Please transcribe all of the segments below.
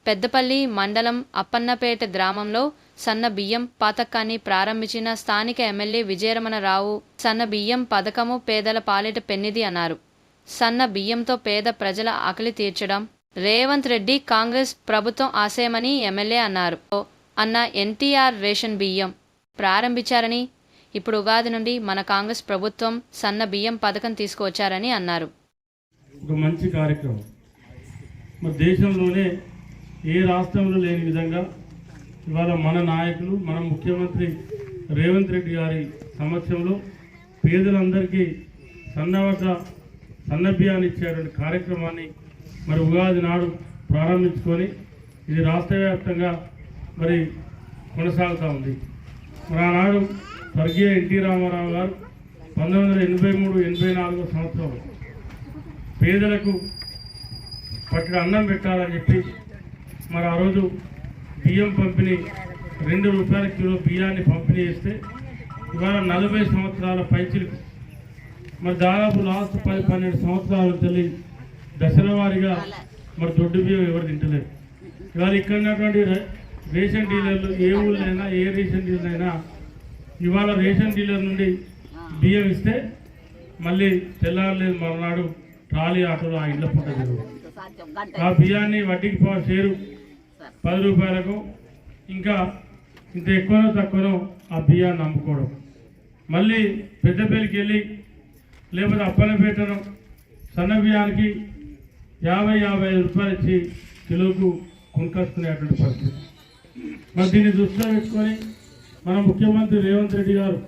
పెద్దపల్లి మండలం అప్పన్నపేట గ్రామంలో సన్న బియ్యం పథకాన్ని ప్రారంభించిన స్థానిక ఎమ్మెల్యే విజయరమణరావు సన్న బియ్యం పథకము పేదల పాలిట పెన్నిది అన్నారు. సన్న బియ్యంతో పేద ప్రజల ఆకలి తీర్చడం రేవంత్ రెడ్డి కాంగ్రెస్ ప్రభుత్వం ఆశయమని ఎమ్మెల్యే అన్నారు. అన్న ఎన్టీఆర్ రేషన్ బియ్యం ప్రారంభించారని, ఇప్పుడు ఉగాది నుండి మన కాంగ్రెస్ ప్రభుత్వం సన్న బియ్యం పథకం తీసుకువచ్చారని అన్నారు. ఒక మంచి కార్యక్రమం మన దేశంలోనే ఏ రాష్ట్రంలో లేని విధంగా ఇవాళ మన నాయకులు, మన ముఖ్యమంత్రి రేవంత్ రెడ్డి గారి సమక్షంలో పేదలందరికీ సన్న బియ్యాన్ని ఇచ్చేటువంటి కార్యక్రమాన్ని మరి ఉగాది నాడు ప్రారంభించుకొని ఇది రాష్ట్ర వ్యాప్తంగా మరి కొనసాగుతూ ఉంది. మరి ఆనాడు స్వర్గీయ ఎన్టీ రామారావు గారు 1983-84 సంవత్సరం పేదలకు పట్టిన అన్నం పెట్టాలని చెప్పి మరి ఆ రోజు బియ్యం పంపిణీ ₹2 కిలో బియ్యాన్ని పంపిణీ చేస్తే ఇవాళ 40 సంవత్సరాల పైచిలకు మరి దాదాపు లాస్ట్ 10-12 సంవత్సరాలు తల్లి దశల వారీగా మరి దొడ్డు బియ్యం ఎవరు తింటలేదు. ఇవాళ ఇక్కడ ఉన్నటువంటి రేషన్ డీలర్లు ఏ ఊళ్ళైనా ఏ రేషన్ డీలర్ అయినా ఇవాళ రేషన్ డీలర్ నుండి బియ్యం ఇస్తే మళ్ళీ తెల్లారలేదు మరునాడు ట్రాలీ ఆటోలో ఆ ఇళ్ల పూట జరుగుతుంది. ఆ బియ్యాన్ని వడ్డీకి షేరు ₹10 ఇంకా ఇంత ఎక్కువనో తక్కువనో ఆ బియ్యాన్ని అమ్ముకోవడం, మళ్ళీ పెద్దపల్లికి వెళ్ళి లేకపోతే అప్పన్నపేటను సన్న బియ్యానికి ₹50-55 ఇచ్చి కిలోకు కొనుకొచ్చుకునేటువంటి పరిస్థితి. మరి దీన్ని దృష్టిలో పెట్టుకొని మన ముఖ్యమంత్రి రేవంత్ రెడ్డి గారు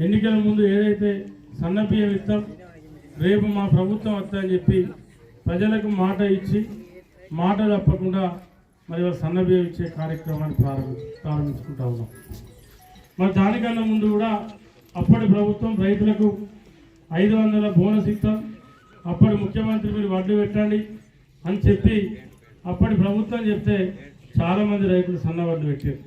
ఎన్నికల ముందు ఏదైతే సన్న బియ్యం ఇస్తాం రేపు మా ప్రభుత్వం వస్తుందని చెప్పి ప్రజలకు మాట ఇచ్చి మాట తప్పకుండా మరి సన్న బియ్యం ఇచ్చే కార్యక్రమాన్ని ప్రారంభించుకుంటా ఉన్నాం. మరి దానికన్నా ముందు కూడా అప్పటి ప్రభుత్వం రైతులకు 500 బోనస్ ఇస్తాం, అప్పటి ముఖ్యమంత్రి మీరు వడ్డీ పెట్టండి అని చెప్పి అప్పటి ప్రభుత్వం చెప్తే చాలామంది రైతులు సన్న వడ్డీ పెట్టారు.